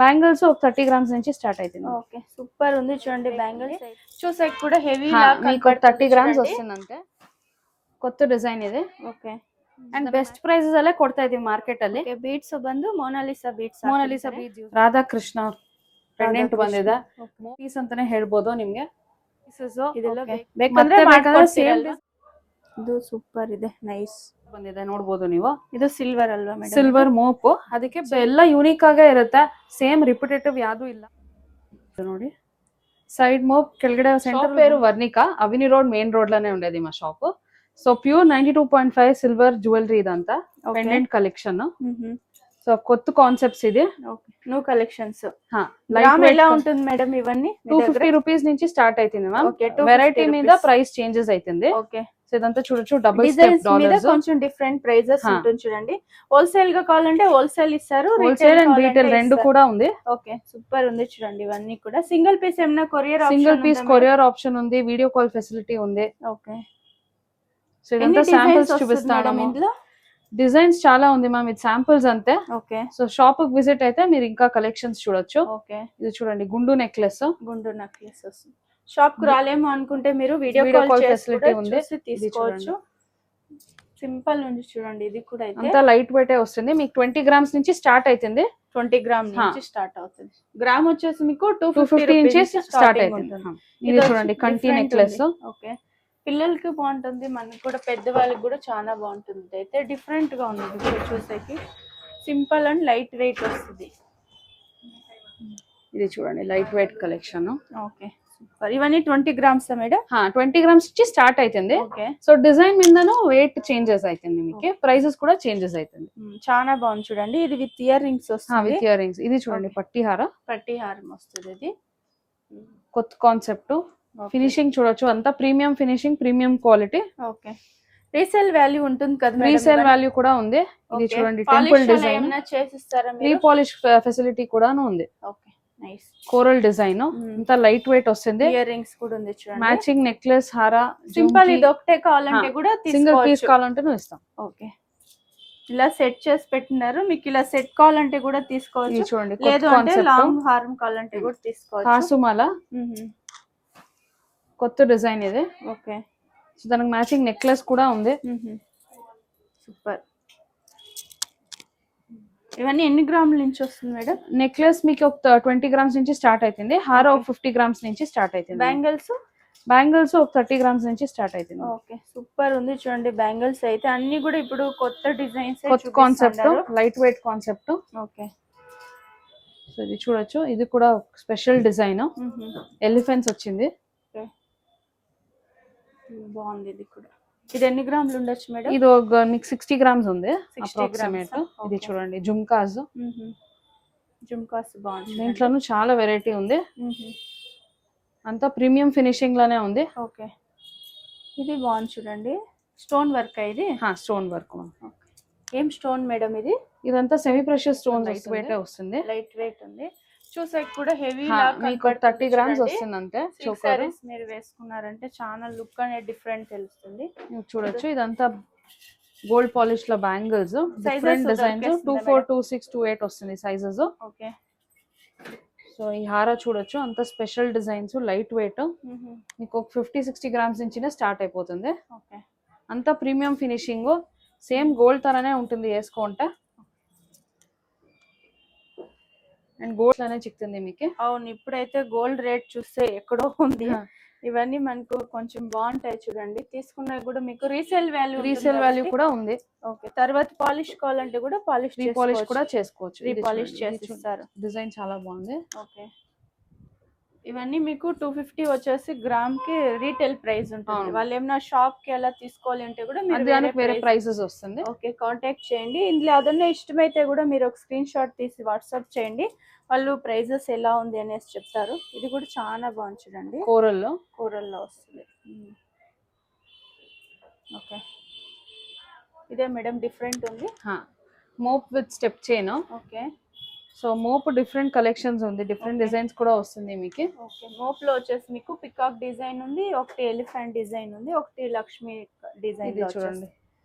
Bangles ఒక 30 grams నుంచి start అవుతుంది. ఓకే సూపర్ ఉంది చూడండి బ్యాంగిల్స్. చూసాక కూడా హెవీ మీకు 30 గ్రామ్స్ వస్తుంది అంతే. కొత్త డిజైన్ ಇದೆ. ఓకే ಅಂಡ್ ಬೆಸ್ಟ್ ಪ್ರೈಸಸ್ ಅಲ್ಲೇ ಕೊಡ್ತಾ ಇದೀವಿ ಮಾರ್ಕೆಟ್ ಅಲ್ಲಿ. ಬೀಡ್ಸ್ ಬಂದು ಮೊನಾಲಿಸಾ ಬೀಡ್ಸ್ ರಾಧಾಕೃಷ್ಣ ಪೆಂಡೆಂಟ್ ಬಂದಿದೆ. ಪೀಸ್ ಅಂತಾನೆ ಹೇಳ್ಬೋದು ನಿಮ್ಗೆ. ಇದೆಲ್ಲ ಬೇಕಂದ್ರೆ ಸೇಮ್. ಇದು ಸೂಪರ್ ಇದೆ, ನೈಸ್ ಬಂದಿದೆ ನೋಡಬಹುದು ನೀವು. ಇದು ಸಿಲ್ವರ್ ಅಲ್ವಾ ಮೇಡಂ? Silver mop. ಅದಕ್ಕೆ ಎಲ್ಲ ಯೂನಿಕ್ ಆಗೇ ಇರುತ್ತೆ, ಸೇಮ್ ರಿಪಿಟೇಟಿವ್ ಯಾವುದು ಇಲ್ಲ. ನೋಡಿ సైడ్ మోప్ ಕೆಳಗಡೆ సెంటర్ పేరు వర్ణిక, అవిని రోడ్ మెయిన్ రోడ్ లోనే ఉండేది మా shop. So pure 92.5 silver jewellery ఇదంతా పెండెంట్ కలెక్షన్. సో కొత్త కాన్సెప్ట్స్ ఇది. New collections. గ్రామ్ ఎలా ఉంటుంది మేడం ఇవన్నీ? 250 రూపీస్ నుంచి స్టార్ట్ అవుతుంది మ్యామ్. వెరైటీ మీద ప్రైస్ చేంజెస్ అవుతుంది. ఓకే సో ఇదంతా చూడొచ్చు డబుల్ స్టెప్ డాలర్స్. కొంచెం డిఫరెంట్ ప్రైజెస్ ఉంటుంది చూడండి. హోల్సేల్ గా కావాలంటే హోల్సేల్ ఇస్తారు, హోల్సేల్ అండ్ రీటైల్ రెండు కూడా ఉంది. ఓకే సూపర్ ఉంది చూడండి. ఇవన్నీ కూడా సింగిల్ పీస్ ఏమైనా courier option? Single piece courier option ఉంది, వీడియో కాల్ ఫెసిలిటీ ఉంది. ఓకే సో ఇదంతా శాంపిల్స్ చూపిస్తాను. ఇందులో డిజైన్స్ చాలా ఉంది మ్యామ్, ఇది శాంపిల్స్ అంతే. ఓకే సో షాప్ కి విజిట్ అయితే మీరు ఇంకా కలెక్షన్స్ చూడొచ్చు. ఓకే ఇది చూడండి గుండు నెక్లెస్. గుండు నెక్లెస్ షాప్ కు రాలేమో అనుకుంటే మీరు వీడియో కాల్ ఫెసిలిటీ ఉంది, తీసుకోవచ్చు. సింపుల్ ఉంది చూడండి. ఇది కూడా అయితే అంతా లైట్ వెయిట్ వస్తుంది. మీకు 20 గ్రామ్స్ నుంచి స్టార్ట్ అవుతుంది. 20 గ్రామ్ నుంచి స్టార్ట్ అవుతుంది. గ్రామ్ వచ్చేసి మీకు 250 నుంచి స్టార్ట్ అవుతుంది. ఇది చూడండి కంటి నెక్లెస్. ఓకే పిల్లలకి బాగుంటుంది, మనకి కూడా పెద్దవాళ్ళకి కూడా చాలా బాగుంటుంది. అయితే డిఫరెంట్ గా ఉంది ఇది చూసేకి. సింపుల్ అండ్ లైట్ వెయిట్ వస్తుంది. ఇది చూడండి light weight collection. Okay super. ఇవన్నీ 20 గ్రామ్స్ మేడం? 20 గ్రామ్స్ నుంచి స్టార్ట్ అవుతుంది. ఓకే సో డిజైన్ మీదను వెయిట్ చేంజెస్ అవుతుంది, మీకు ప్రైసెస్ కూడా చేంజెస్ అవుతుంది. చాలా బాగుంది చూడండి. ఇది విత్ ఇయర్ రింగ్స్ వస్తుంది. With ear rings. ఇది చూడండి పట్టిహారం వస్తుంది. ఇది కొత్త కాన్సెప్ట్. ఫినిషింగ్ చూడొచ్చు, అంతా premium finishing, premium quality. Okay resale value ఉంటుంది కదా? రీసేల్ వాల్యూ కూడా ఉంది. ఇది చూడండి టెంపుల్ డిజైన్. చేసిస్తారా? రీపాలిష్ ఫెసిలిటీ కూడా ఉంది. Okay nice. కోరల్ డిజైన్, అంతా లైట్ వెయిట్ వస్తుంది. ఇయర్ రింగ్స్ కూడా ఉంది చూడండి. Matching necklace, హారా. సింపుల్ ఇది ఒకటే కావాలంటే కూడా సింగిల్ పీస్ కావాలంటే ఇస్తాం. ఓకే ఇలా సెట్ చేసి పెట్టినారు. మీకు ఇలా సెట్ కావాలంటే కూడా తీసుకోవచ్చు. చూడండి లేదు అంటే లాంగ్ హారం కావాలంటే కూడా తీసుకోవచ్చు. కాసుమాల కొత్త డిజైన్ ఇది. ఓకే సో దానికి మ్యాచింగ్ నెక్లెస్ కూడా ఉంది. సూపర్. ఇవన్నీ ఎన్ని గ్రాముల నుంచి వస్తుంది మేడం? నెక్లెస్ మీకు ఒక 20 గ్రామ్స్ నుంచి స్టార్ట్ అవుతుంది. హార ఒక 50 గ్రామ్స్ నుంచి స్టార్ట్ అవుతుంది. బ్యాంగిల్స్ ఒక 30 గ్రామ్స్ నుంచి స్టార్ట్ అవుతుంది. ఓకే సూపర్ ఉంది చూడండి. బ్యాంగిల్స్ అయితే అన్ని కూడా ఇప్పుడు కొత్త డిజైన్స్, కొత్త concept, light weight concept. Okay so ఇది చూడొచ్చు, ఇది కూడా స్పెషల్ డిజైన్. ఎలిఫెంట్స్ వచ్చింది. బాగుంది. ఇది కూడా ఇది ఎన్ని గ్రాములు ఉండొచ్చు మేడం? ఇది మీకు 60 గ్రామ్స్ ఉంది అప్రాక్సిమేట్. ఇది చూడండి జుమ్కాస్. బాగుంది. దీంట్లోనూ చాలా వెరైటీ ఉంది, అంతా ప్రీమియం ఫినిషింగ్ లోనే ఉంది. ఓకే ఇది బాగుంది చూడండి. స్టోన్ వర్క్ ఇది? Stone work. ఏం స్టోన్ మేడం ఇది? ఇదంతా semi precious stone, light weight వస్తుంది. లైట్ వెయిట్ ఉంది. చూసాక కూడా హెవీ మీకు 30 గ్రామ్స్ వస్తుంది అంతే. మీరు వేసుకున్నారంటే చాలా లుక్ అనేది డిఫరెంట్ తెలుస్తుంది. చూడొచ్చు ఇదంతా గోల్డ్ పాలిష్ లో బ్యాంగిల్స్, డిఫరెంట్ డిజైన్స్. 24, 26, 28 వస్తుంది సైజెస్. ఓకే సో ఈ హార చూడొచ్చు, అంత స్పెషల్ డిజైన్స్, లైట్ వెయిట్. మీకు 50-60 గ్రామ్స్ నుంచి స్టార్ట్ అయిపోతుంది. ఓకే అంతా ప్రీమియం ఫినిషింగ్, సేమ్ గోల్డ్ తరనే ఉంటుంది వేసుకుంటే. అండ్ గోల్డ్ అనే చిక్కుతుంది మీకు. అవును ఇప్పుడైతే గోల్డ్ రేట్ చూస్తే ఎక్కడో ఉంది. ఇవన్నీ మనకు కొంచెం బాగుంటాయి చూడండి. తీసుకున్నా కూడా మీకు రీసేల్ వాల్యూ కూడా ఉంది. ఓకే తర్వాత పాలిష్ కావాలంటే కూడా పాలిష్ కూడా చేసుకోవచ్చు. రీపాలిష్ చేసిస్తారు. డిజైన్ చాలా బాగుంది. ఓకే ఇవన్నీ మీకు 250 వచ్చేసి గ్రామ్ కి రీటైల్ ప్రైస్ ఉంటుంది. వాళ్ళు ఏమైనా షాప్ కి ఎలా తీసుకోవాలి అంటే కూడా మీరు వేరే ప్రైసెస్ వస్తుంది. ఓకే కాంటాక్ట్ చేయండి. ఇందులో అదన్నా ఇష్టమైతే కూడా మీరు ఒక స్క్రీన్ షాట్ తీసి వాట్సాప్ చేయండి, వాళ్ళు ప్రైజెస్ ఎలా ఉంది అనేసి చెప్తారు. ఇది కూడా చాలా బాగుంది చూడండి. కోరల్లో వస్తుంది. ఓకే ఇదే మేడం డిఫరెంట్ ఉంది. Mop with step chain. Okay so mop different collections ఉంది, డిఫరెంట్ డిజైన్స్ కూడా వస్తుంది మీకు. ఓకే మోప్ లో వచ్చేసి మీకు పికాక్ డిజైన్ ఉంది, ఒకటి ఎలిఫెంట్ డిజైన్ ఉంది, ఒకటి లక్ష్మి డిజైన్. చూడండి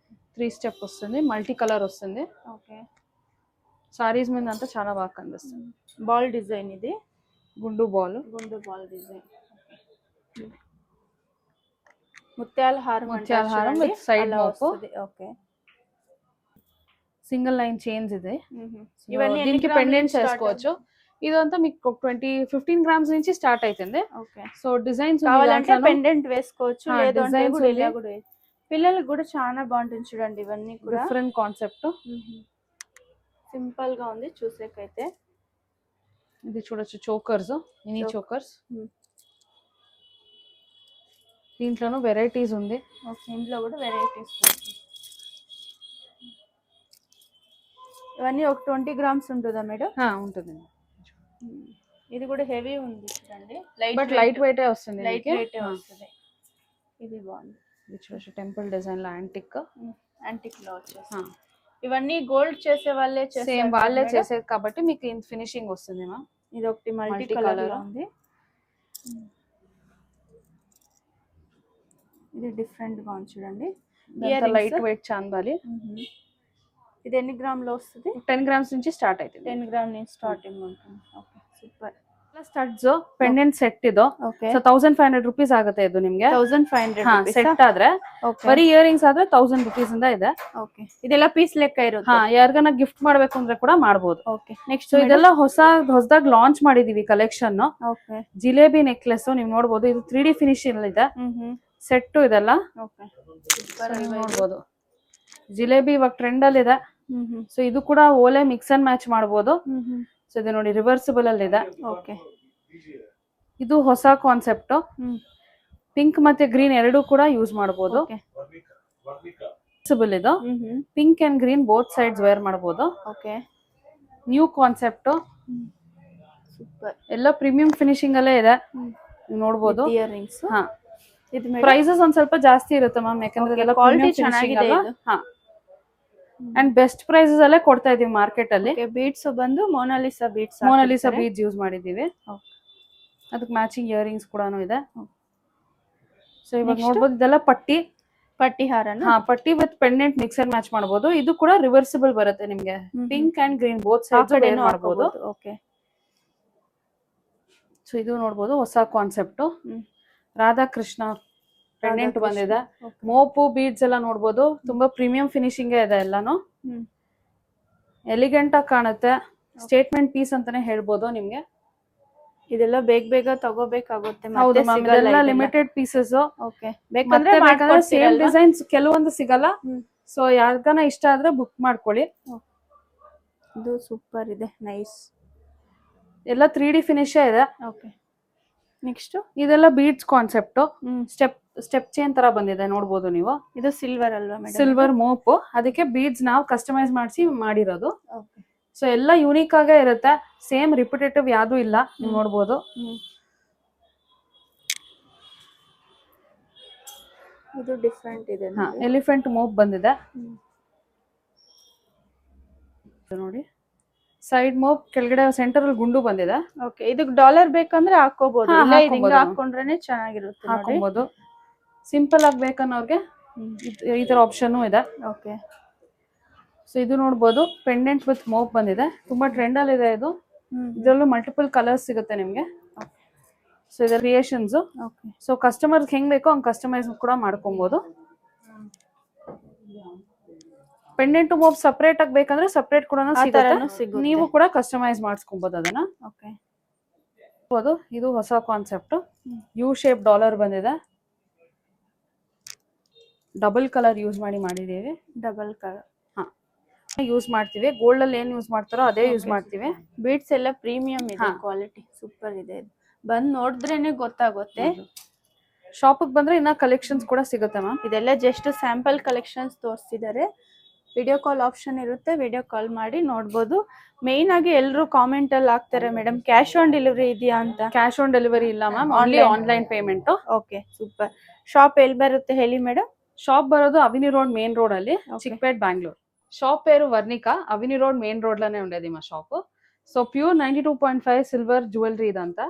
3 స్టెప్ వస్తుంది, మల్టీ కలర్ వస్తుంది. ఓకే సారీస్ మీద అంతా చాలా బాగా కనిపిస్తుంది. బాల్ డిజైన్ ఇది, గుండు బాల్ డిజైన్. ముత్యాల హారం విత్ సైడ్ మోపు. ఓకే, సింగిల్ లైన్ చైన్స్ ఇది. ఇవన్నీ దీనికి పెండెంట్స్ వేసుకోవచ్చు. ఇదంతా మీకు 15 గ్రామ్స్ నుంచి స్టార్ట్ అవుతుంది. ఓకే, సో డిజైన్స్ కావాలంటే పెండెంట్ వేసుకోవచ్చు, లేదు అంటే డిజైన్స్ కూడా ఇలా కూడా పిల్లలకు కూడా చాలా బాగుంటుంది చూడండి. ఇవన్నీ కూడా డిఫరెంట్ కాన్సెప్ట్. సింపుల్ గా ఉంది చూసేకైతే. ఇది చూడొచ్చు, చోకర్స్, మినీ చోకర్స్. దీంట్లోనూ వెరైటీస్ ఉంది. ఓకే, ఇంట్లో కూడా వెరైటీస్. ఇవన్నీ ఒక 20 గ్రామ్స్ ఉంటుందా మేడం? ఉంటుంది. ఇది కూడా హెవీ ఉంది చూడండి, బట్ లైట్ వెయిట్ వస్తుంది. లైట్ వెయిట్ వస్తుంది. ఇది బాగుంది. ఇది చూడొచ్చు, టెంపుల్ డిజైన్ లో యాంటిక్ లో వచ్చేసి. ఇవన్నీ గోల్డ్ చేసే వాళ్ళే సేమ్ వాళ్ళే చేసేది కాబట్టి మీకు ఫినిషింగ్ వస్తుంది. మా ఇది ఒకటి మల్టీ కలర్ లో ఉంది. ఇది డిఫరెంట్ గా ఉంది చూడండి. Light weight chandbali. ఇది ఎన్ని గ్రాములు వస్తుంది? 10 గ్రామ్స్ నుంచి స్టార్ట్ అవుతుంది. 10 గ్రామ్ నుంచి స్టార్టింగ్ ఉంటుంది. Okay, super. Studs pendant set ಇದು. ಓಕೆ, ಸೊ 1500 ರೂಪೀಸ್ ಆಗುತ್ತೆ ಇದು ನಿಮಗೆ. 1500 ಸೆಟ್ ಆದ್ರೆ. ಬರೀ ಇಯರಿಂಗ್ಸ್ ಆದ್ರೆ 1000 ರೂಪೀಸ್ ಇಂದ ಇದೆ. ಓಕೆ, ಇದೆಲ್ಲ ಪೀಸ್ ಲೆಕ್ಕ ಇರುತ್ತೆ. ಯಾರಿಗಾನ ಗಿಫ್ಟ್ ಮಾಡ್ಬೇಕು ಅಂದ್ರೆ ಕೂಡ ಮಾಡಬಹುದು. ಓಕೆ, ನೆಕ್ಸ್ಟ್ ಸೊ ಇದೆಲ್ಲ ಹೊಸದಾಗಿ ಲಾಂಚ್ ಮಾಡಿದೀವಿ ಕಲೆಕ್ಷನ್. ಓಕೆ, ಜಿಲೇಬಿ ನೆಕ್ಲೆಸ್ ನೀವು ನೋಡಬಹುದು. ಇದು 3D ಫಿನಿಶಿಂಗ್ ಇದೆ. ಸೆಟ್ ಇದೆಲ್ಲ. ಓಕೆ, ನೋಡಬಹುದು. ಜಿಲೇಬಿ ಇವಾಗ ಟ್ರೆಂಡ್ ಅಲ್ಲಿ ಇದೆ. ಸೊ ಇದು ಕೂಡ ಓಲೆ ಮಿಕ್ಸ್ ಅಂಡ್ ಮ್ಯಾಚ್ ಮಾಡಬಹುದು. ಸೊ ಇದು ನೋಡಿ, ರಿವರ್ಸಿಬಲ್ ಅಲ್ಲಿ ಇದೆ. ಓಕೆ, ಇದು ಹೊಸ ಕಾನ್ಸೆಪ್ಟ್. ಪಿಂಕ್ ಮತ್ತೆ ಗ್ರೀನ್ ಎರಡೂ ಕೂಡ ಯೂಸ್ ಮಾಡಬಹುದು. ರಿವರ್ಸಿಬಲ್ ಇದು. Pink and green both sides wear ಮಾಡಬಹುದು. Okay, new concept. ಸೂಪರ್. ಎಲ್ಲ ಪ್ರೀಮಿಯಂ ಫಿನಿಶಿಂಗ್ ಅಲ್ಲೇ ಇದೆ. ನೀವು ನೋಡಬಹುದು. ಇಯರಿಂಗ್ಸ್. ಪ್ರೈಸಸ್ ಒಂದ್ ಸ್ವಲ್ಪ ಜಾಸ್ತಿ ಇರುತ್ತೆ ಮ್ಯಾಮ್, ಯಾಕಂದ್ರೆ ಎಲ್ಲ ಕ್ವಾಲಿಟಿ ಚೆನ್ನಾಗಿದೆ. ಅಂಡ್ ಬೆಸ್ಟ್ ಪ್ರೈಸಸ್ ಅಲ್ಲೇ ಕೊಡ್ತಾ ಇದೀವಿ ಮಾರ್ಕೆಟ್ ಅಲ್ಲಿ. ಬೀಡ್ಸ್ ಬಂದು ಮೊನಾಲಿಸಾ ಬೀಡ್ಸ್ ಯೂಸ್ ಮಾಡಿದೀವಿ. ಅದಕ್ಕೆ ಮ್ಯಾಚಿಂಗ್ ಇಯರಿಂಗ್ಸ್ ಕೂಡ ಇದೆ. ಸೊ ಇವಾಗ ನೋಡಬಹುದು, ಇದೆಲ್ಲ ಪಟ್ಟಿ ಹಾರನ. ಪಟ್ಟಿ with pendant mix and match ಮಾಡಬಹುದು. ಇದು ಕೂಡ ರಿವರ್ಸಿಬಲ್ ಬರುತ್ತೆ ನಿಮ್ಗೆ. Pink and green both sides wear ಮಾಡಬಹುದು. ಓಕೆ, ಸೊ ಇದು ನೋಡಬಹುದು, ಹೊಸ ಕಾನ್ಸೆಪ್ಟ್. ರಾಧಾಕೃಷ್ಣ ಪೆಂಡೆಂಟ್ ಬಂದಿದೆ. ಮೋಪು ಬೀಡ್ಸ್ ಎಲ್ಲ ನೋಡಬಹುದು. ತುಂಬಾ ಪ್ರೀಮಿಯಂ ಫಿನಿಶಿಂಗ್ ಇದೆ. ಎಲ್ಲಾನು ಎಲಿಗೆಂಟ್ ಆಗಿ ಕಾಣುತ್ತೆ. ಸ್ಟೇಟ್ಮೆಂಟ್ ಪೀಸ್ ಅಂತಾನೆ ಹೇಳ್ಬೋದು ನಿಮ್ಗೆ. ಇದೆಲ್ಲ ಬೇಗ ತಗೋಬೇಕಾಗುತ್ತೆ. ಹೌದು ಮ್ಯಾಮ್, ಇದೆಲ್ಲ ಲಿಮಿಟೆಡ್ ಪೀಸಸ್. ಓಕೆ, ಬೇಕಂದ್ರೆ ಸೇಮ್ ಡಿಸೈನ್ಸ್ ಕೆಲವೊಂದು ಸಿಗಲ್ಲ. ಸೊ ಯಾರ್ಗಾನ ಇಷ್ಟ ಆದ್ರೆ ಬುಕ್ ಮಾಡ್ಕೊಳ್ಳಿ. ಇದು ಸೂಪರ್ ಇದೆ, ನೈಸ್. ಎಲ್ಲ 3D ಫಿನಿಶ್ ಇದೆ. ಓಕೆ, ನೆಕ್ಸ್ಟ್ ಇದೆಲ್ಲ ಬೀಡ್ಸ್ ಕಾನ್ಸೆಪ್ಟ್. ಸ್ಟೆಪ್ ಚೈನ್ ತರ ಬಂದಿದೆ, ನೋಡಬಹುದು ನೀವು. ಇದು ಸಿಲ್ವರ್ ಅಲ್ವಾ ಮೇಡಂ? Silver mop. ಅದಕ್ಕೆ ಬೀಡ್ಸ್ ನಾವು ಕಸ್ಟಮೈಸ್ ಮಾಡಿರೋದು. ಓಕೆ, ಸೊ ಎಲ್ಲ ಯೂನಿಕ್ ಆಗೇ ಇರುತ್ತೆ. ಸೇಮ್ ರಿಪಿಟೇಟಿವ್ ಯಾವ್ದು ಇಲ್ಲ. ನೀವು ನೋಡಬಹುದು. ಇದು ಡಿಫರೆಂಟ್ ಇದೆ. ಎಲಿಫೆಂಟ್ ಮೋಪ್ ಬಂದಿದೆ ನೋಡಿ. ಸೈಡ್ ಮೋಪ್, ಕೆಳಗಡೆ ಸೆಂಟರ್ ಅಲ್ಲಿ ಗುಂಡು ಬಂದಿದೆ. ಓಕೆ, ಇದಕ್ಕೆ ಡಾಲರ್ ಬೇಕಂದ್ರೆ ಹಾಕೋಬಹುದು. ಇಲ್ಲ ಹಿಂಗ ಹಾಕೊಂಡ್ರೇನೆ ಚೆನ್ನಾಗಿರುತ್ತೆ. ಹಾಕೋಬಹುದು. ಸಿಂಪಲ್ ಆಗಿ ಬೇಕನ್ನೋರ್ಗೆ ಈ ತರ ಆಪ್ಷನ್ ಇದೆ. ಓಕೆ, ಸೊ ಇದು ನೋಡಬಹುದು, ಪೆಂಡೆಂಟ್ ವಿತ್ ಮೋಪ್ ಬಂದಿದೆ. ತುಂಬಾ ಟ್ರೆಂಡ್ ಅಲ್ಲಿ ಇದೆ ಇದು. ಇದರಲ್ಲೂ ಮಲ್ಟಿಪಲ್ ಕಲರ್ಸ್ ಸಿಗುತ್ತೆ ನಿಮ್ಗೆ. ಸೊ ಇದರ ಕ್ರಿಯೇಷನ್ಸ್. ಓಕೆ, ಸೊ ಕಸ್ಟಮರ್ಸ್ ಹೆಂಗ್ ಬೇಕೋ ಹಂಗ್ ಕಸ್ಟಮೈಸ್ ಕೂಡ ಮಾಡ್ಕೊಬಹುದು. ಪೆಂಡೆಂಟ್ ಮೋಪ್ ಸಪರೇಟ್ ಆಗಿ ಬೇಕಂದ್ರೆ ಸಪರೇಟ್ ಕೂಡ ಸಿಗುತ್ತೆ. ನೀವು ಕೂಡ ಕಸ್ಟಮೈಸ್ ಮಾಡಿಸ್ಕೊಬಹುದು ಅದನ್ನ. ಓಕೆ, ಇದು ಹೊಸ ಕಾನ್ಸೆಪ್ಟ್. ಯು ಶೇಪ್ ಡಾಲರ್ ಬಂದಿದೆ. ಡಬಲ್ ಕಲರ್ ಯೂಸ್ ಮಾಡಿದೀವಿ. ಡಬಲ್ ಕಲರ್ ಯೂಸ್ ಮಾಡ್ತೀವಿ. ಗೋಲ್ಡ್ ಅಲ್ಲಿ ಏನ್ ಯೂಸ್ ಮಾಡ್ತಾರೋ ಅದೇ ಯೂಸ್ ಮಾಡ್ತೀವಿ. ಬೀಡ್ಸ್ ಎಲ್ಲ ಪ್ರೀಮಿಯಂ ಇದೆ. ಕ್ವಾಲಿಟಿ ಸೂಪರ್ ಇದೆ. ಬಂದ್ ನೋಡಿದ್ರೇನೆ ಗೊತ್ತಾಗುತ್ತೆ. ಶಾಪಿಗೆ ಬಂದ್ರೆ ಇನ್ನ ಕಲೆಕ್ಷನ್ಸ್ ಕೂಡ ಸಿಗುತ್ತೆ ಮ್ಯಾಮ್. ಇದೆಲ್ಲ ಜಸ್ಟ್ ಸ್ಯಾಂಪಲ್ ಕಲೆಕ್ಷನ್ಸ್ ತೋರಿಸ್ತಿದ್ದಾರೆ. ವಿಡಿಯೋ ಕಾಲ್ ಆಪ್ಷನ್ ಇರುತ್ತೆ, ವಿಡಿಯೋ ಕಾಲ್ ಮಾಡಿ ನೋಡ್ಬೋದು. ಮೇನ್ ಆಗಿ ಎಲ್ಲರೂ ಕಾಮೆಂಟ್ ಅಲ್ಲಿ ಹಾಕ್ತಾರೆ ಮೇಡಮ್, ಕ್ಯಾಶ್ ಆನ್ ಡೆಲಿವರಿ ಇದೆಯಾ ಅಂತ. ಕ್ಯಾಶ್ ಆನ್ ಡೆಲಿವರಿ ಇಲ್ಲ ma'am, only online payment. Okay, super. Shop ಎಲ್ಲಿ ಬರುತ್ತೆ ಹೇಳಿ ಮೇಡಮ್? ಶಾಪ್ ಬರೋದು ಅವಿನಿ ರೋಡ್ ಮೇನ್ ರೋಡ್ ಅಲ್ಲಿ, ಚಿಕ್ಕಪೇಟ್, ಬ್ಯಾಂಗ್ಳೂರ್. షాప్ పేరు వర్ణిక. అవిని రోడ్ మెయిన్ రోడ్ లోనే ఉండేది మా shop. So pure 92.5 silver jewellery ఇదంతా.